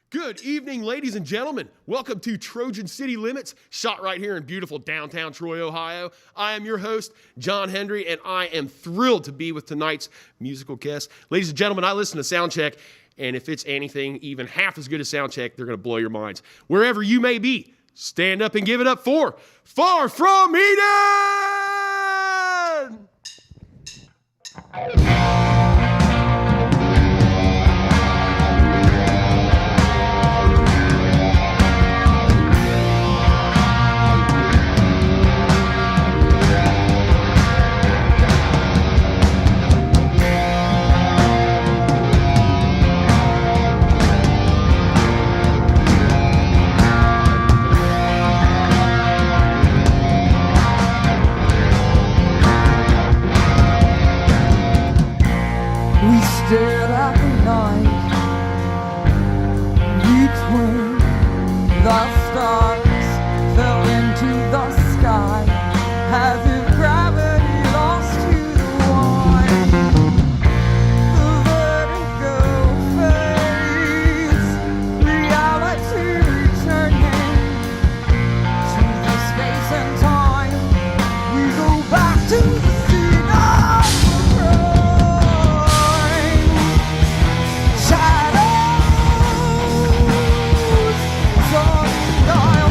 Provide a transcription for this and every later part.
Good evening, ladies and gentlemen. Welcome to Trojan City Limits, shot right here in beautiful downtown Troy, Ohio. I am your host, John Hendry, and I am thrilled to be with tonight's musical guest. Ladies and gentlemen, I listen to Soundcheck, and if it's anything even half as good as Soundcheck, they're going to blow your minds. Wherever you may be, stand up and give it up for Far From Eden! We stared at the night between the stars, fell into the sky as if gravity lost to the wine. The vertigo fades, reality returning to the space and time. We go back to the scene of the crime. Shadows, sun dial.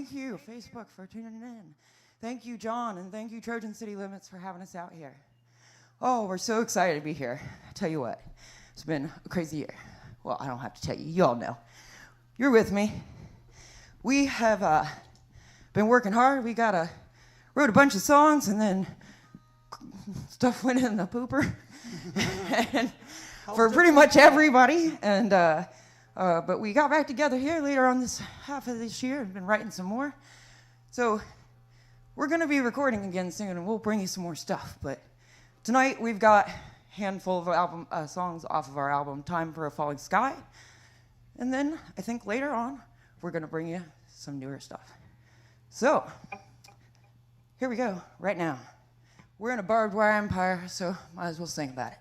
thank you, Facebook, for tuning in. Thank you, John, and thank you, Trojan City Limits, for having us out here. Oh, we're so excited to be here. I tell you what, it's been a crazy year. Well, I don't have to tell you. You all know. You're with me. We have been working hard. We wrote a bunch of songs, and then stuff went in the pooper. And for pretty much everybody. And but we got back together here later on this half of this year and been writing some more. So we're going to be recording again soon, and we'll bring you some more stuff. But tonight we've got a handful of songs off of our album, Time for a Falling Sky. And then I think later on we're going to bring you some newer stuff. So here we go, right now. We're in a barbed wire empire, so might as well sing about it.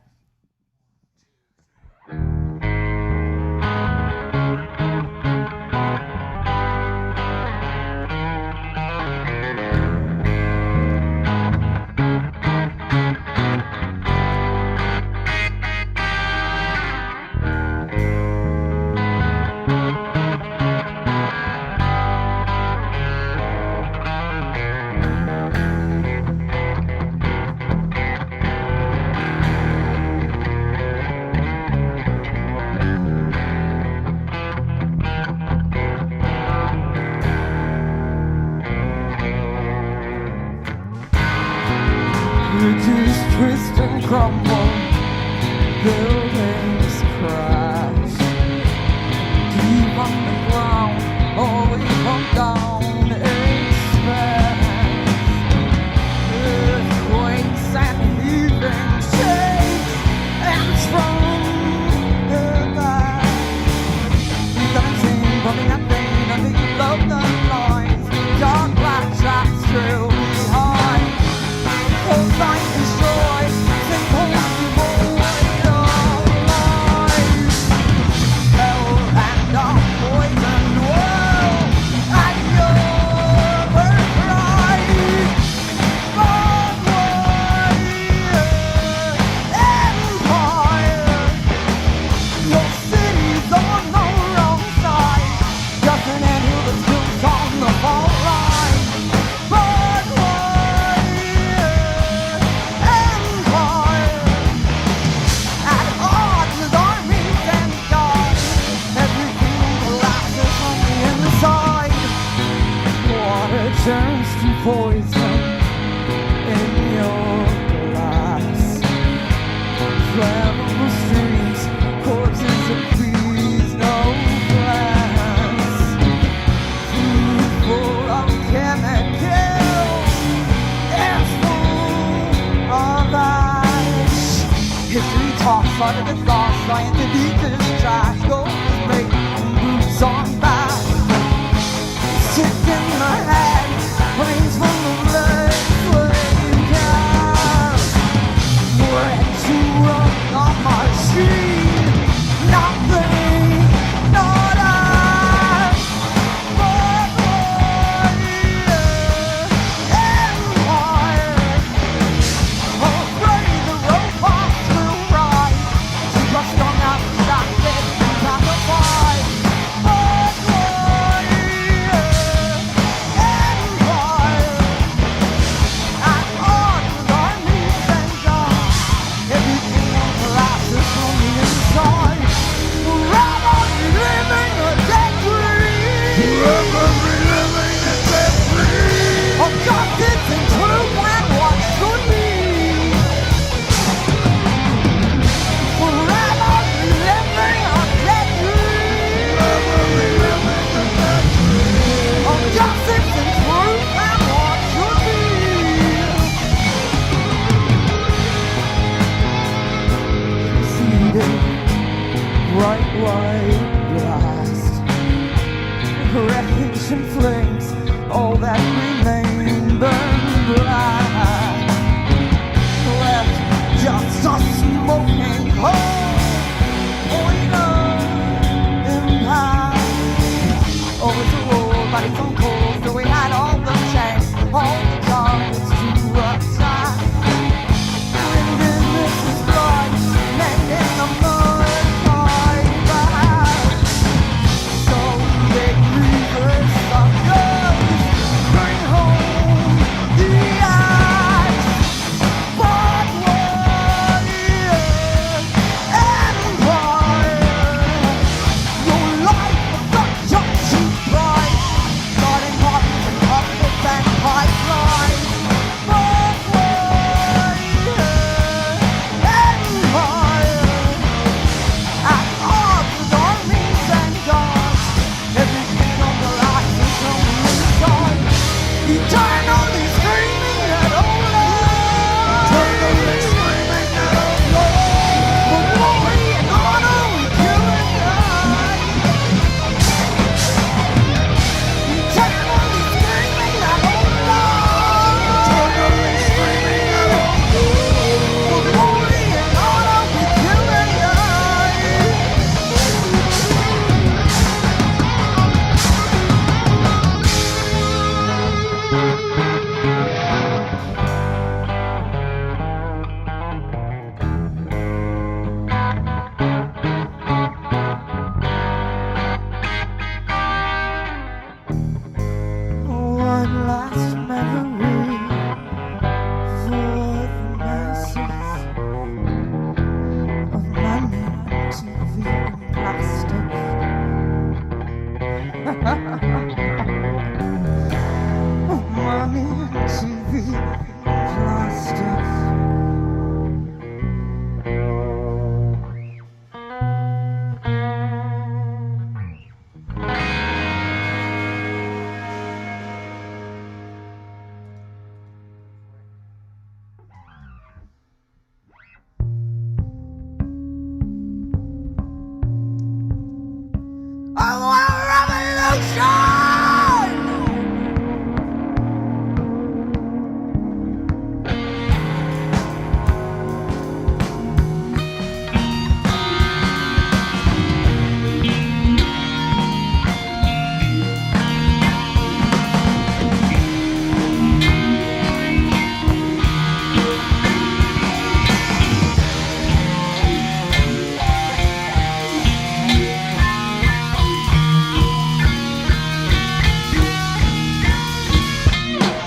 Bridges twist and crumble, buildings crash. Deep underground, always come down, expand. Earthquakes and heaving shakes, and from the back. Dancing, running at pain, under you love the lines. Dark black tracks trail behind. Light destroyed, impossible weight of life. Hell and a poison world, and your birthright. Empire. Your city's on the wrong side. Doesn't end till the built on the fall line. Turns to poison in your glass. Flammable streets, corpses and trees, no glass. Food full of chemicals, it's full of ash. History talks under the thought, scientific is trash. Gold straight and boots on back. Sick in the head. Brains full of legs, flame gas. Bred to run a machine. Nothing, not us. But empire. Afraid the robots will rise. Keep us strung out, distracted, and pacified. Bright white blast, wreckage and flames, all that remain burn black. Left just a smoking hole, void of impact. Overruled by its own cold, so we had all the chance, all the targets to attack. Wind in Mrs. Blood, men in the mud. So they reverse the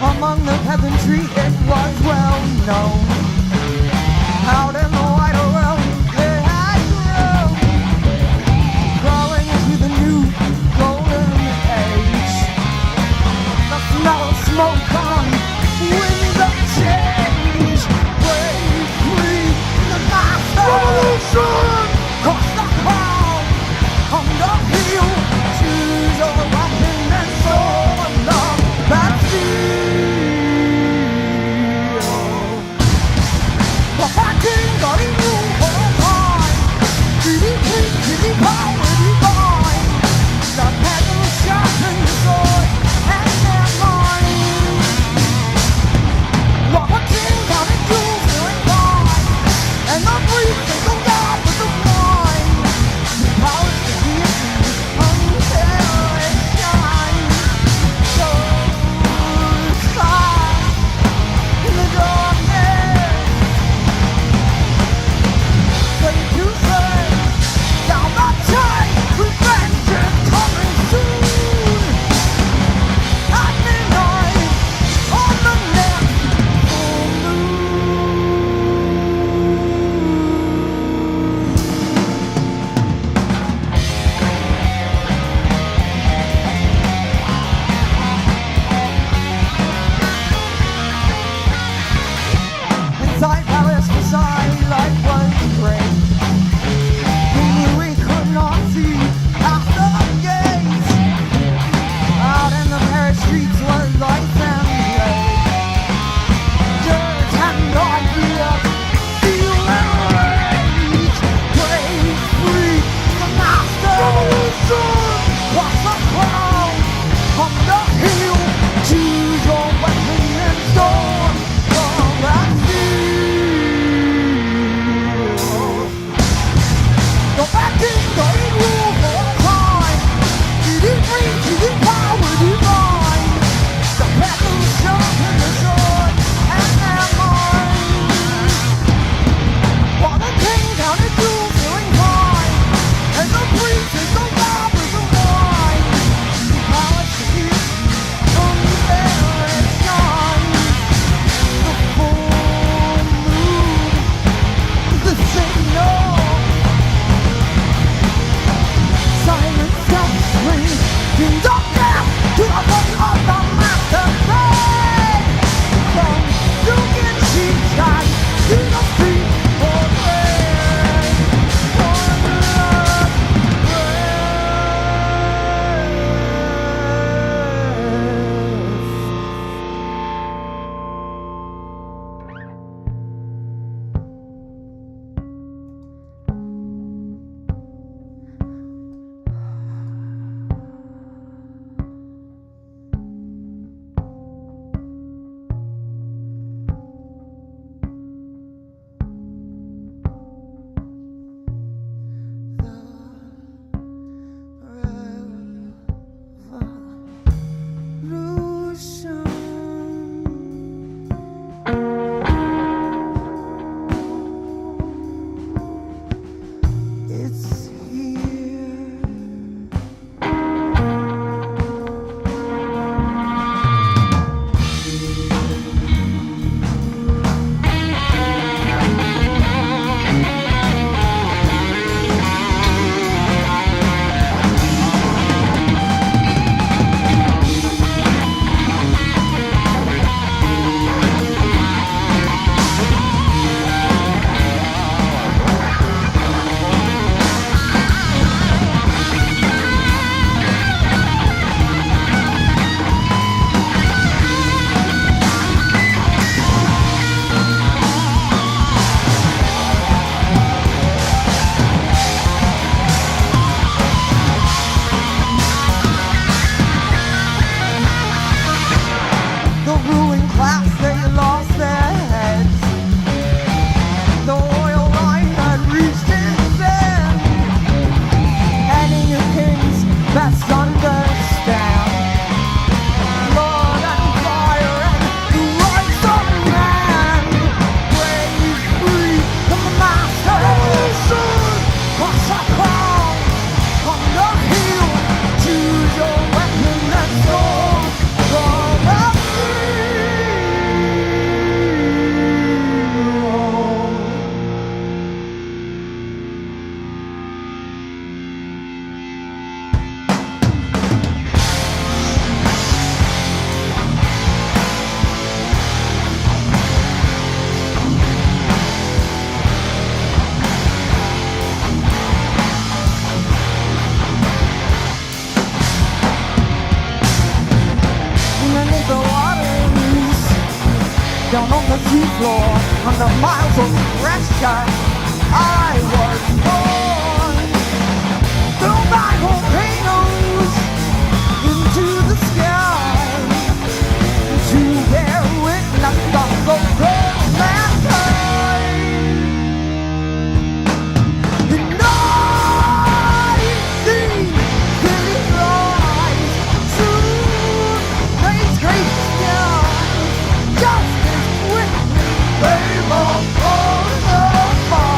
Among the peasantry it was well known. Out in the wide world they had grown, crawling into the new golden age. The smell of smoke on winds of change. Break free the master revolution. Cross the hall on the hill. Choose your weapon and sword on the battlefield. Fighting floor under miles of pressure. I was born through my volcanoes into the sky to bear witness to the first mankind. And I see city rise soon, face great sky, just as quickly they were falling apart.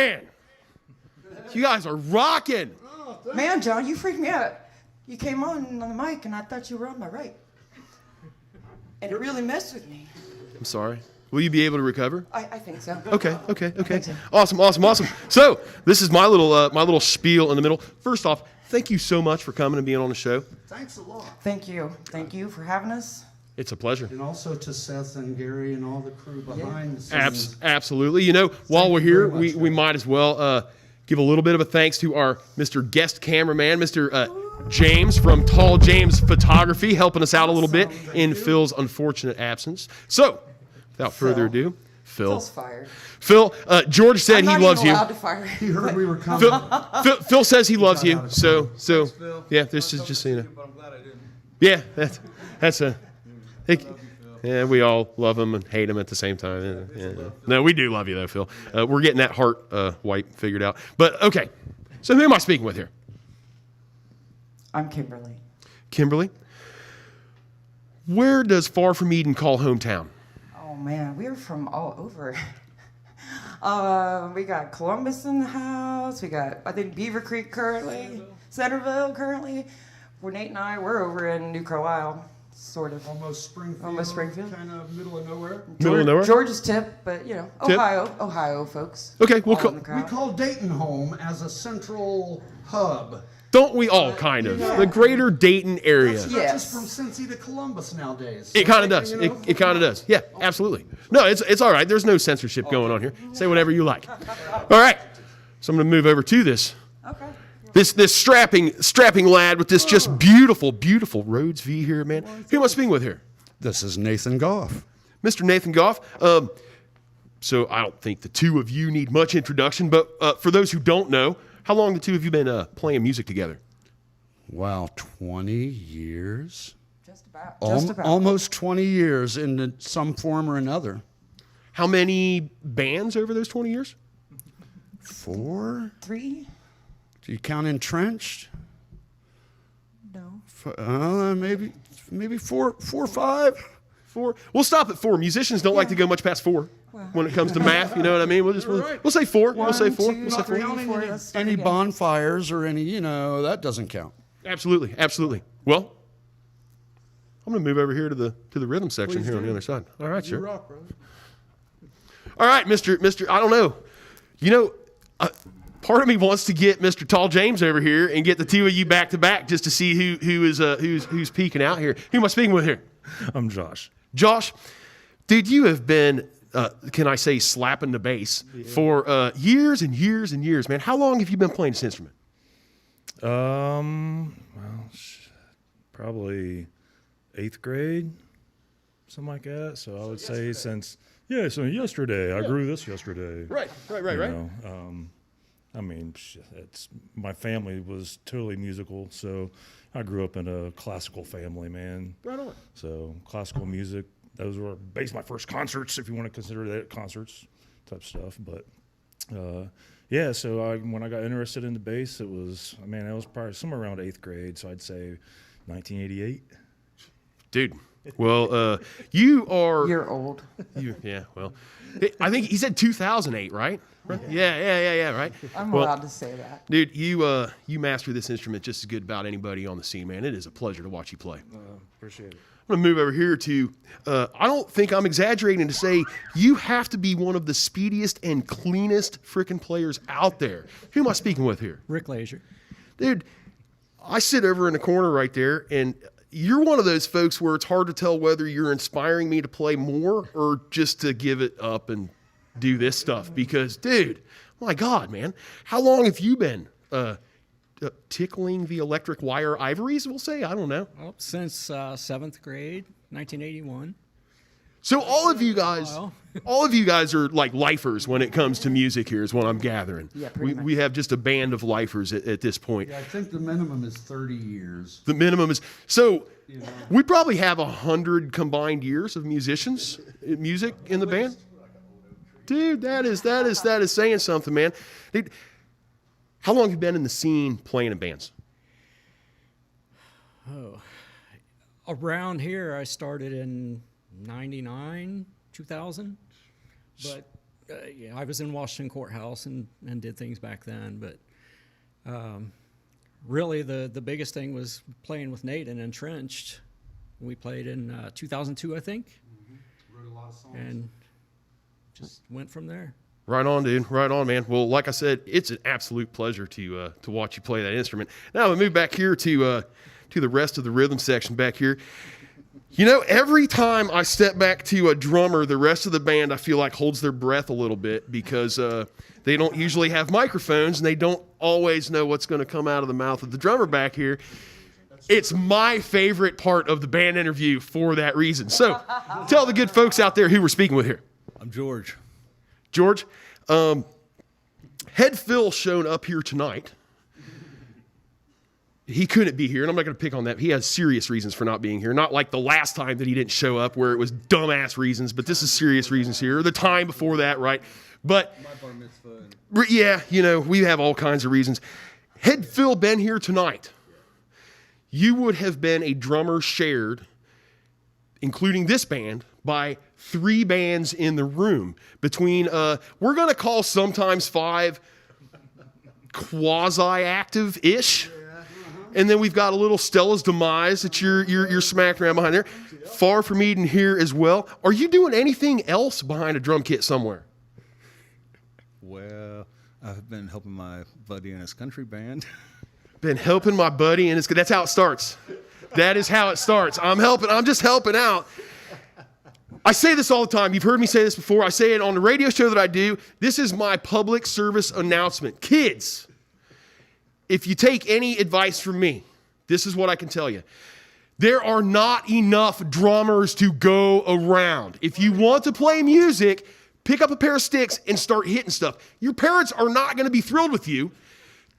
Man, you guys are rocking. Man, John, you freaked me out. You came on the mic, and I thought you were on my right. And it really messed with me. I'm sorry. Will you be able to recover? I think so. Okay. so. Awesome. So this is my little spiel in the middle. First off, thank you so much for coming and being on the show. Thanks a lot. Thank you. Thank you for having us. It's a pleasure. And also to Seth and Gary and all the crew behind the scenes. Absolutely. You know, while we're here, very much, we might as well give a little bit of a thanks to our Mr. Guest Cameraman, Mr. James from Tall James Photography, helping us out a little bit in Phil's unfortunate absence. So, without further ado, Phil's fired. Phil, George said I'm he not loves even you. allowed to fire. He heard we were coming. Phil says he loves you. out of So Thanks, Phil. yeah, this is just so you know. But I'm glad I didn't. Yeah, that's a. Yeah, we all love him and hate him at the same time. Yeah. No, we do love you though, Phil. We're getting that heart wipe figured out. But okay, so who am I speaking with here? I'm Kimberly. Kimberly. Where does Far From Eden call hometown? Oh man, we're from all over. We got Columbus in the house. We got, I think, Beaver Creek currently. Centerville currently. Where Nate and I, we're over in New Carlisle, sort of. Almost Springfield. Almost Springfield. Kind of middle of nowhere. Middle of nowhere? Georgia's tip, but you know, Tip? Ohio folks. Okay, we'll All in the We crowd. call Dayton home as a central hub. Don't we all kind of? Yeah. The greater Dayton area. That's Yes. not just from Cincy to Columbus nowadays. It kind of does. You know? It kind of does. Yeah, absolutely. No, it's all right. There's no censorship going on here. Say whatever you like. All right. So I'm going to move over to this. Okay. This strapping lad with this just beautiful Rhodes V here, man. Who am I speaking with here? This is Nathan Goff. Mr. Nathan Goff. So I don't think the two of you need much introduction, but for those who don't know, how long the two of you been playing music together? Wow, 20 years? Just about. Al- Just about. Almost 20 years in some form or another. How many bands over those 20 years? 4? 3? Do you count entrenched? No. Maybe four or five. 4. We'll stop at 4. Musicians don't like to go much past 4 when it comes to math. You know what I mean? We'll say 4. We'll say 4. We'll say 4. Any bonfires or any, that doesn't count. Absolutely. Well, I'm going to move over here to the rhythm section here on the other side. All right, sure. Rock, brother. All right, Mr. I don't know. Part of me wants to get Mr. Tall James over here and get the two of you back to back just to see who's peeking out here. Who am I speaking with here? I'm Josh. Josh, dude, you have been, can I say, slapping the bass for years and years and years, man. How long have you been playing this instrument? Probably 8th grade, something like that. So I would say since yesterday. I grew this yesterday. Right. You know, my family was totally musical, so I grew up in a classical family, man. Right on. So classical music, those were basically my first concerts, if you want to consider that concerts type stuff. But so when I got interested in the bass, it was probably somewhere around 8th grade. So I'd say 1988. Dude. Well, you are. You're old. Well, I think he said 2008, right? Yeah, right. I'm allowed to say that. Dude, you master this instrument just as good about anybody on the scene, man. It is a pleasure to watch you play. Appreciate it. I'm going to move over here to, I don't think I'm exaggerating to say you have to be one of the speediest and cleanest freaking players out there. Who am I speaking with here? Rick Lazier. Dude, I sit over in the corner right there, and you're one of those folks where it's hard to tell whether you're inspiring me to play more or just to give it up and do this stuff. Because, dude, my God, man, how long have you been tickling the electric wire ivories, we'll say? I don't know. Well, since 7th grade, 1981. So all of you guys are like lifers when it comes to music here is what I'm gathering. Yeah, pretty much. We have just a band of lifers at this point. Yeah, I think the minimum is 30 years. The minimum is, so we probably have 100 combined years of music in the band. Dude, that is saying something, man. Dude, how long have you been in the scene playing in bands? Around here, I started in 99, 2000. But yeah, I was in Washington Courthouse and did things back then. But really, the biggest thing was playing with Nate and Entrenched. We played in 2002, I think. Wrote a lot of songs. And just went from there. Right on, dude. Right on, man. Well, like I said, it's an absolute pleasure to watch you play that instrument. Now we move back here to the rest of the rhythm section back here. You know, every time I step back to a drummer, the rest of the band I feel like holds their breath a little bit because they don't usually have microphones and they don't always know what's going to come out of the mouth of the drummer back here. It's my favorite part of the band interview for that reason. So tell the good folks out there who we're speaking with here. I'm George. George, Head Phil shown up here tonight. He couldn't be here, and I'm not going to pick on that. He has serious reasons for not being here. Not like the last time that he didn't show up where it was dumbass reasons, but this is serious reasons here. Or the time before that, right? But, yeah, you know, we have all kinds of reasons. Had Phil been here tonight, you would have been a drummer shared, including this band, by 3 bands in the room. Between, we're going to call sometimes 5 quasi-active-ish. And then we've got a little Stella's Demise that you're smacked around behind there. Far From Eden here as well. Are you doing anything else behind a drum kit somewhere? Well, I've been helping my buddy in his country band. Been helping my buddy, and that's how it starts. That is how it starts. I'm just helping out. I say this all the time. You've heard me say this before. I say it on the radio show that I do. This is my public service announcement. Kids, if you take any advice from me, this is what I can tell you. There are not enough drummers to go around. If you want to play music, pick up a pair of sticks and start hitting stuff. Your parents are not going to be thrilled with you.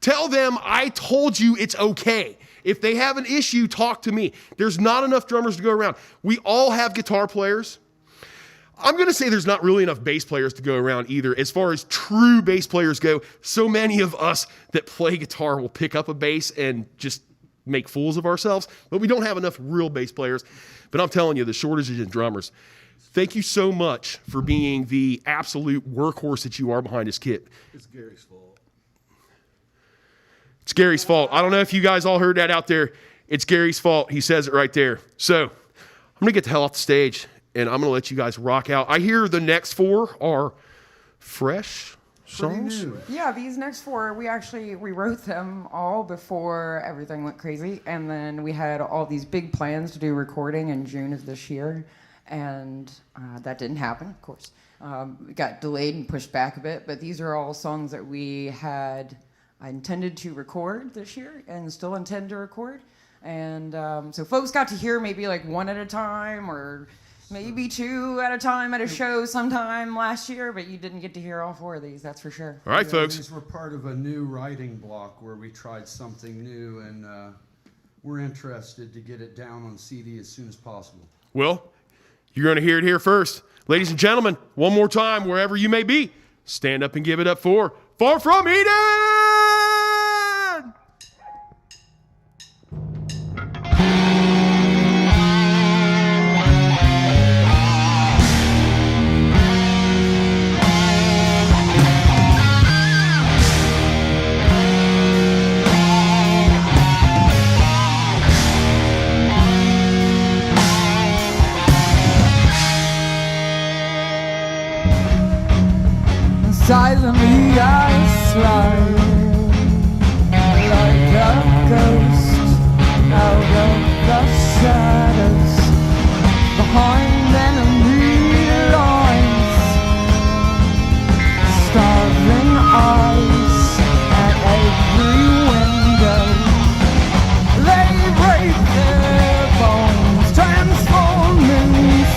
Tell them I told you it's okay. If they have an issue, talk to me. There's not enough drummers to go around. We all have guitar players. I'm going to say there's not really enough bass players to go around either. As far as true bass players go, so many of us that play guitar will pick up a bass and just make fools of ourselves, but we don't have enough real bass players. But I'm telling you, the shortage is in drummers. Thank you so much for being the absolute workhorse that you are behind this kit. It's Gary's fault. It's Gary's fault. I don't know if you guys all heard that out there. It's Gary's fault. He says it right there. So I'm going to get the hell off the stage, and I'm going to let you guys rock out. I hear the next 4 are fresh songs. Yeah, these next 4, we wrote them all before everything went crazy. And then we had all these big plans to do recording in June of this year. And that didn't happen, of course. It got delayed and pushed back a bit. But these are all songs that we had intended to record this year and still intend to record. And so folks got to hear maybe like 1 at a time or maybe 2 at a time at a show sometime last year, but you didn't get to hear all 4 of these, that's for sure. All right, folks. These were part of a new writing block where we tried something new, and we're interested to get it down on CD as soon as possible. Well, you're going to hear it here first. Ladies and gentlemen, one more time, wherever you may be, stand up and give it up for Far From Eden! Silently I slide like a ghost out of the shadows behind enemy lines, starving eyes at every window. They break their bones, transforming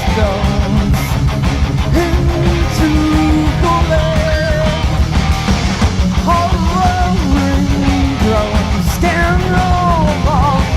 stones into bullets. Hovering drones can overflow.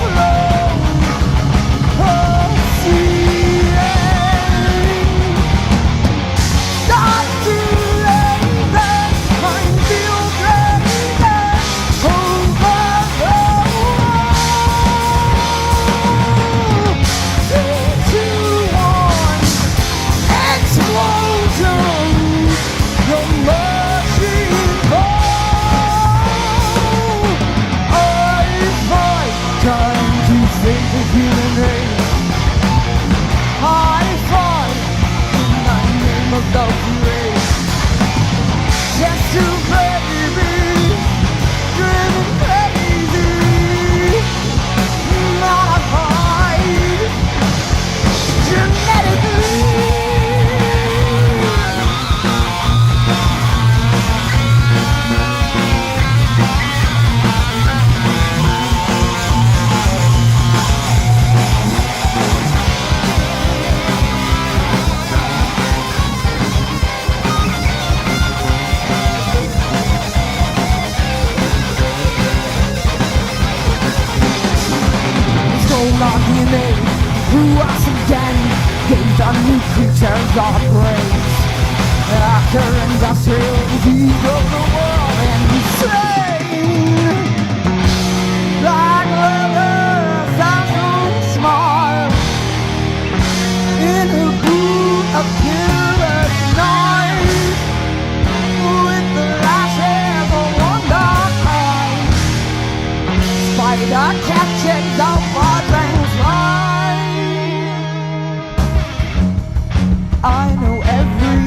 who once again gave the new creatures our praise. After industrial disease of the world insane, like leather thousand smile in a boot of killer's knife, with the lashes of one dark eye. Spider catching the buzzing fly. I know every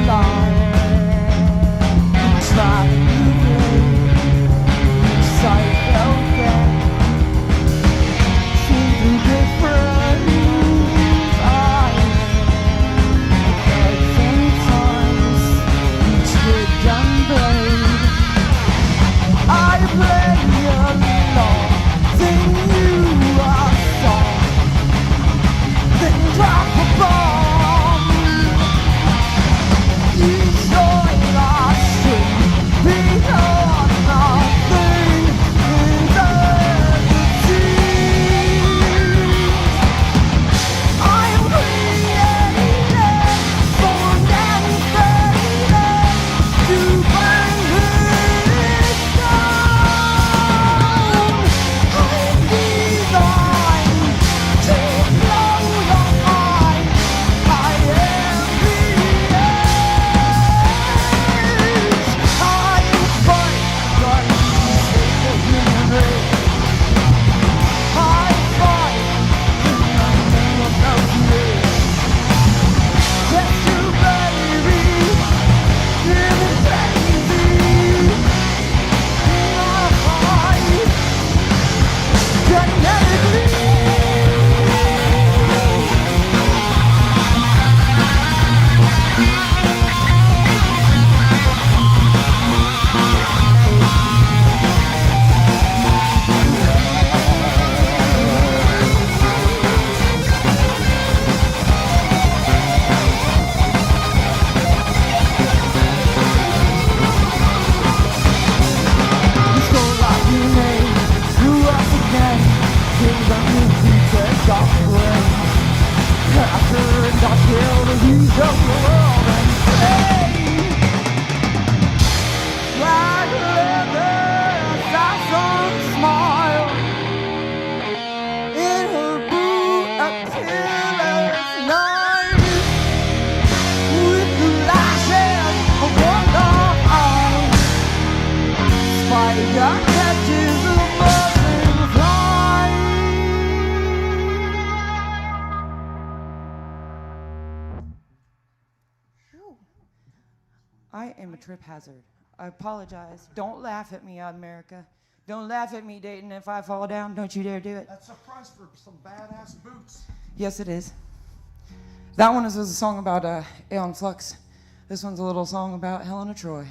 line. Try to play psycho game. Simply different eyes. Sometimes each and blade. I play along, sing you a song, then drop a bomb. Each joy I sing, because nothing is entity. I'm created, born and faded, to burn this down. I'm designed to blow your mind. I am the edge. I fight like the human race. I fight nothing about me. Just you, baby, living crazy. My fight, genetically. I am a trip hazard. I apologize. Don't laugh at me, America. Don't laugh at me, Dayton. If I fall down, don't you dare do it. That's a price for some badass boots. Yes, it is. That one was a song about Aeon Flux. This one's a little song about Helena Troy.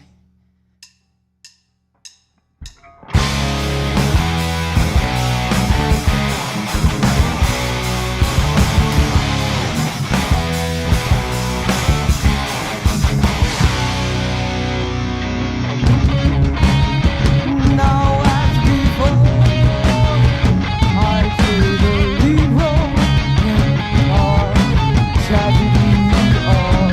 Now as before, I play the lead role in our tragedy of war.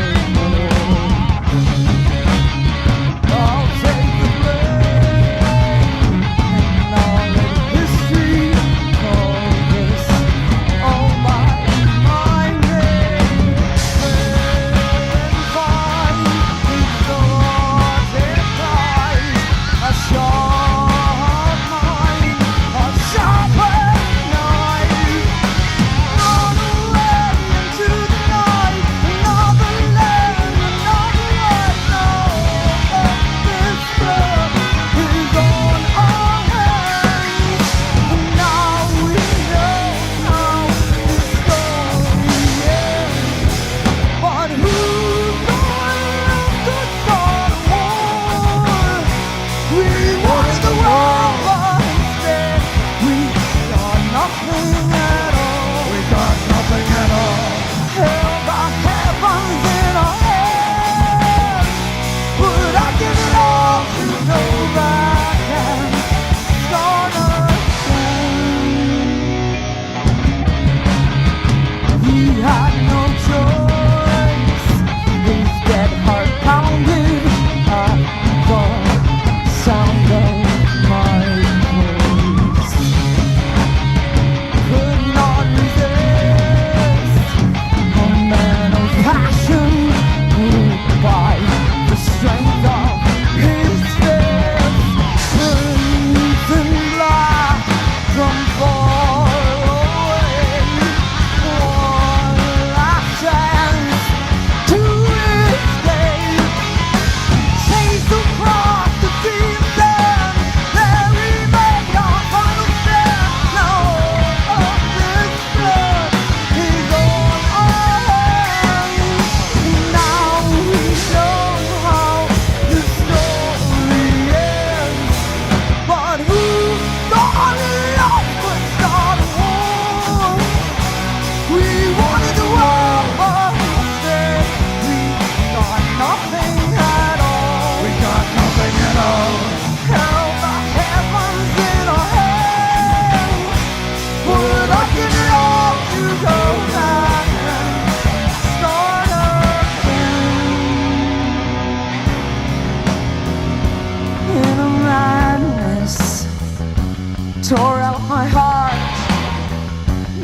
tore out my heart,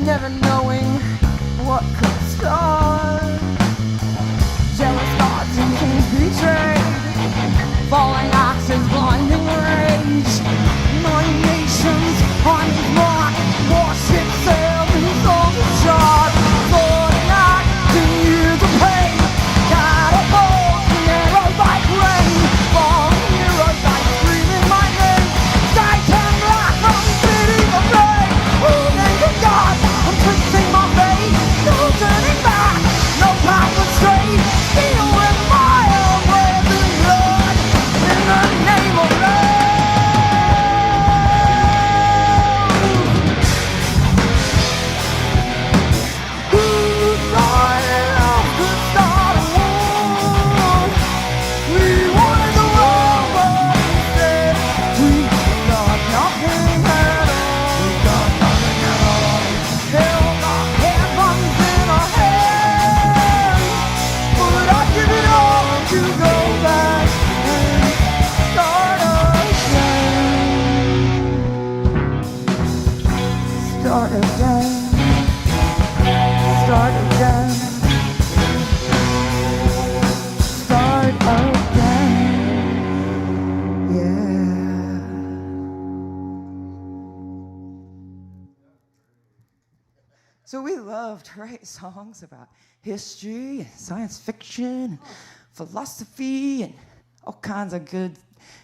never knowing what could start. Jealous gods and kings betrayed, falling axes, blinding rage. My nation's armies march, warships sail and soldiers charge. Falling acting years of pain, catapults and arrows like rain. Falling heroes like screaming my name. Sky turned black, I'm bleeding the flame. Oh, thank you God, I'm twisting my fate. No turning back, no path but straight. Feel with my own breath and blood in the name of love. Start again, start again, start again, yeah. So we love to write songs about history and science fiction, philosophy, and all kinds of good,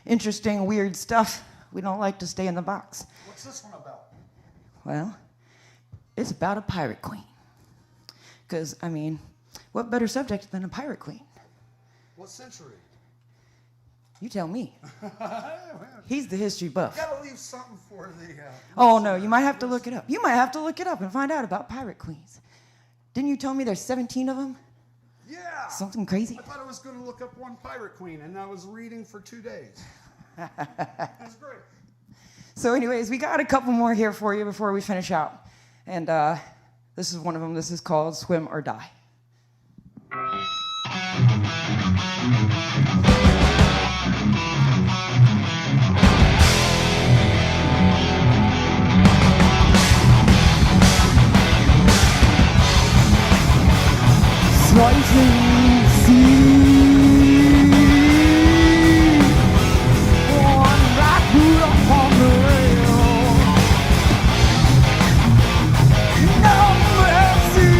interesting, weird stuff. We don't like to stay in the box. What's this one about? Well, it's about a pirate queen. Because, I mean, what better subject than a pirate queen? What century? You tell me. He's the history buff. Gotta leave something for the. Oh, no, you might have to look it up. You might have to look it up and find out about pirate queens. Didn't you tell me there's 17 of them? Yeah. Something crazy? I thought I was going to look up one pirate queen, and I was reading for 2 days. That's great. So anyways, we got a couple more here for you before we finish out. And this is one of them. This is called Swim or Die. Slicing sea, one black boot upon the rail, no mercy.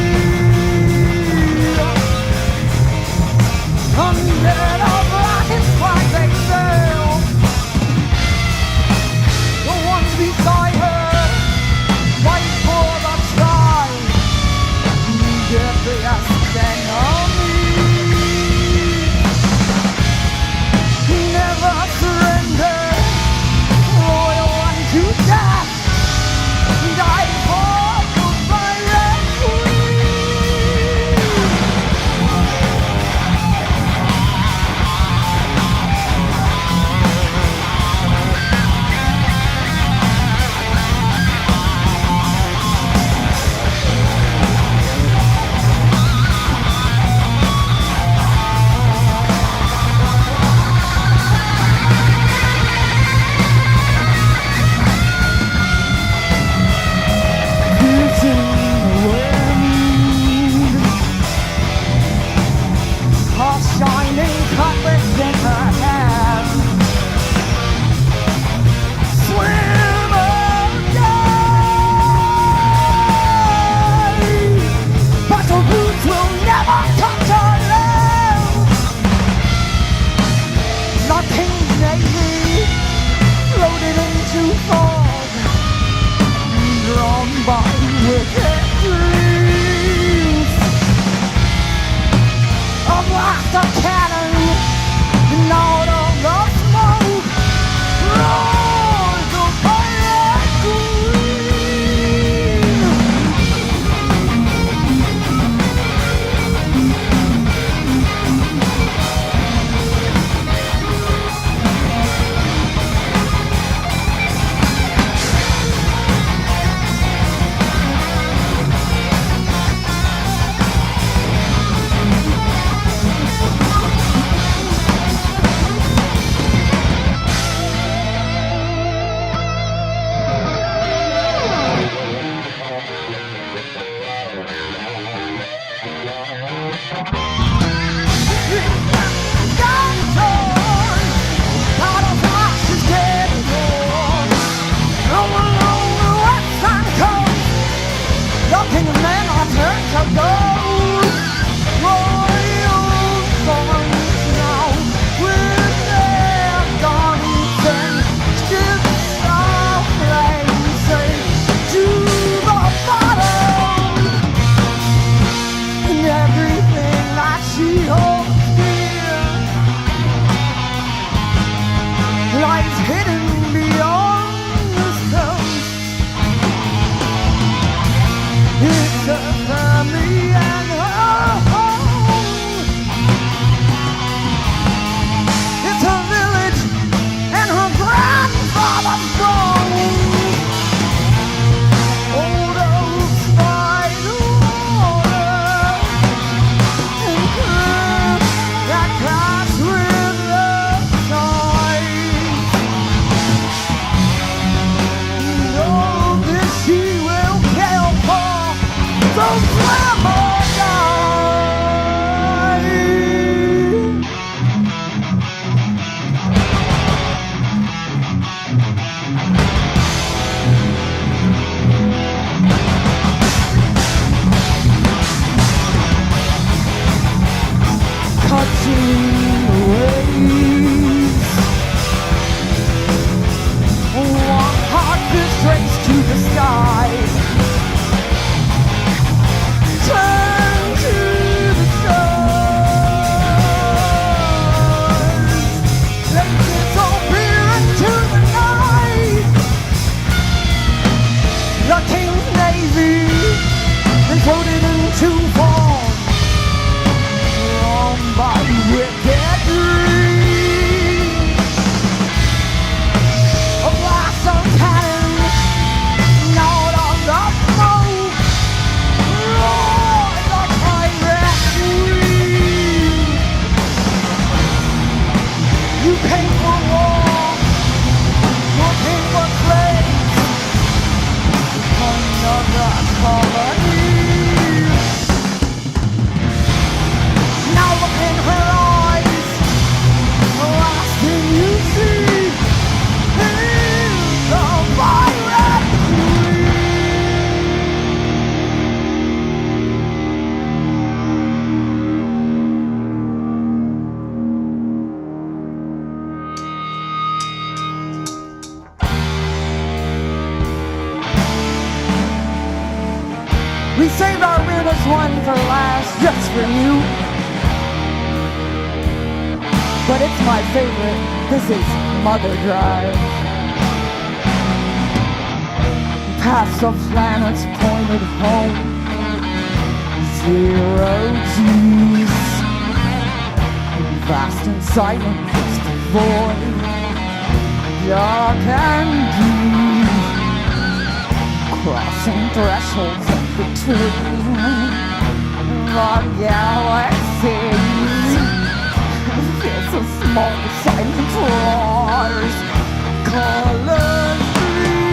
saved our weirdest one for last just for you. But it's my favorite. This is Mother Drive. Past the planets pointed home. 0 G's. Vast and silent is the void. Dark and deep. Crossing thresholds in between the galaxies. Feel so small beside the stars. Colors bleed.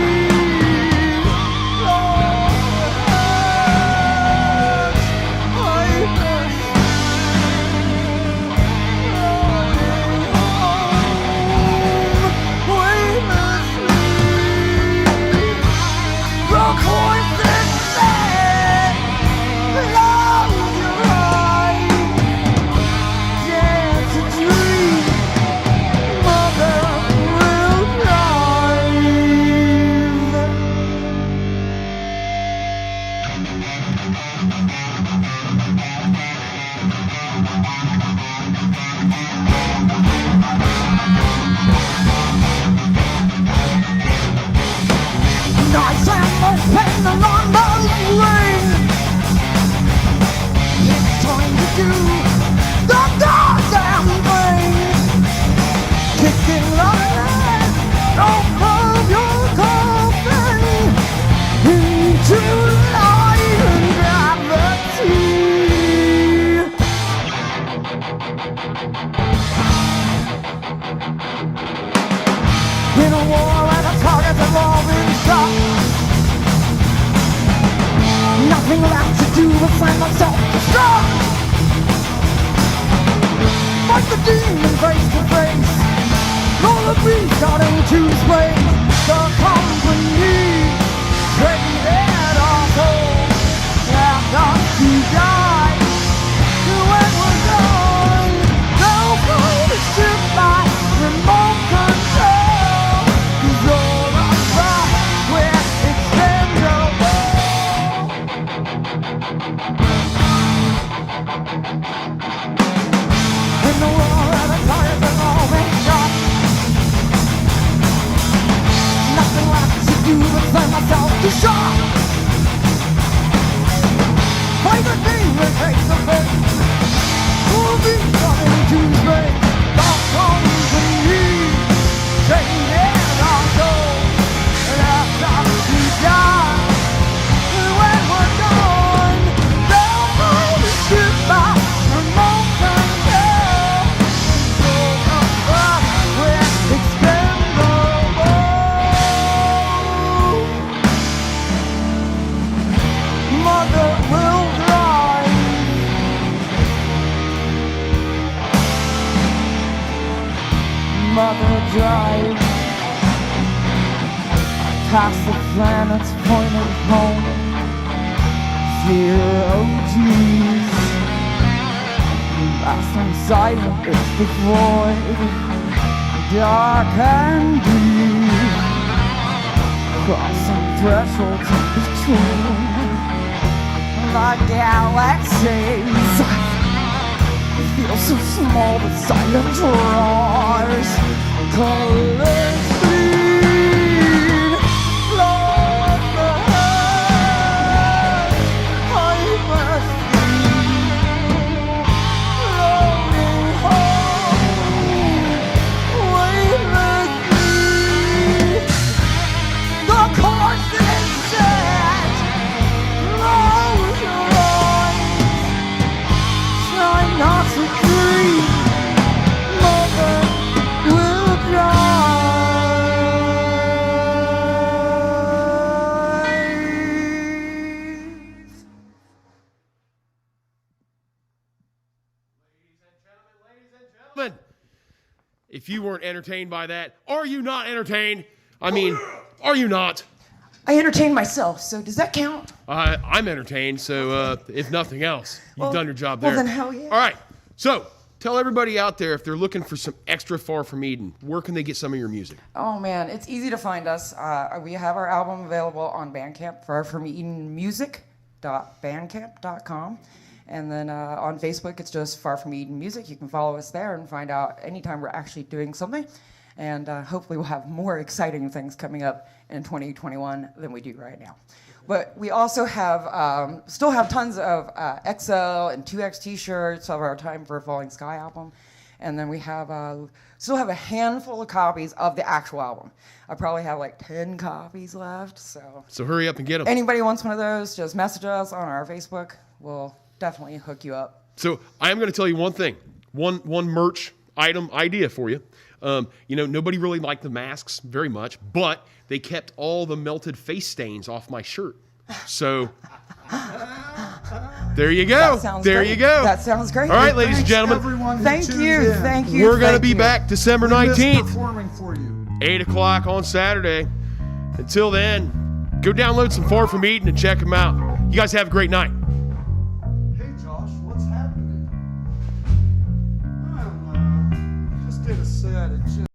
Nice and open along the lane. It's time to do the goddamn thing. Kicking the head off of your coffin into light and gravity. In a war where the targets have all been shot, nothing left to do but find myself destruct. Fight the demon face to face. Roll the beast out into space. The company traded our souls. Left us to die. When we're gone, they'll pull the ship by remote control. 'Cause all of us, we're expendable. In the war of the tires have all been shot. Nothing left to do but send myself to shock. Fight the demon face to face. We'll be coming to space. The company traded our souls. Left us to die. When we're gone, they'll pull the ship by remote control. All of us, we're expendable. Mother will drive. Mother drive. Past the planets pointed home. 0 G's. Vast and silent is the void. Dark and deep. Crossing thresholds in between the galaxies. Feel so small but silent roars. Colors bleed. Lord, the head I must be. Floating home, weightlessly. The course is set. Close your eyes. Try not to dream. Mother will drive. Gentlemen, if you weren't entertained by that, are you not entertained? I mean, are you not? I entertain myself, so does that count? I'm entertained, so if nothing else, you've done your job there. Well, then hell yeah. All right, so tell everybody out there if they're looking for some extra Far From Eden, where can they get some of your music? Oh man, it's easy to find us. We have our album available on Bandcamp, Far From Eden Music. eden.bandcamp.com. And then on Facebook, it's just Far From Eden Music. You can follow us there and find out anytime we're actually doing something. And hopefully we'll have more exciting things coming up in 2021 than we do right now. But we also have, still have tons of XL and 2X t-shirts of our Time for a Falling Sky album. And then we have, still have a handful of copies of the actual album. I probably have like 10 copies left, so. So hurry up and get them. Anybody wants one of those, just message us on our Facebook. We'll definitely hook you up. So I am going to tell you one thing, one merch item idea for you. Nobody really liked the masks very much, but they kept all the melted face stains off my shirt. So there you go. That sounds there great. you go. That sounds great. All right, ladies and Thanks, gentlemen. everyone who Thank tuned you. in. Thank you. We're going to thank be you. back December We missed 19th, performing for you. 8 o'clock on Saturday. Until then, go download some Far From Eden and check them out. You guys have a great night. Hey, Josh, what's happening? I don't know. Just did a set. It just.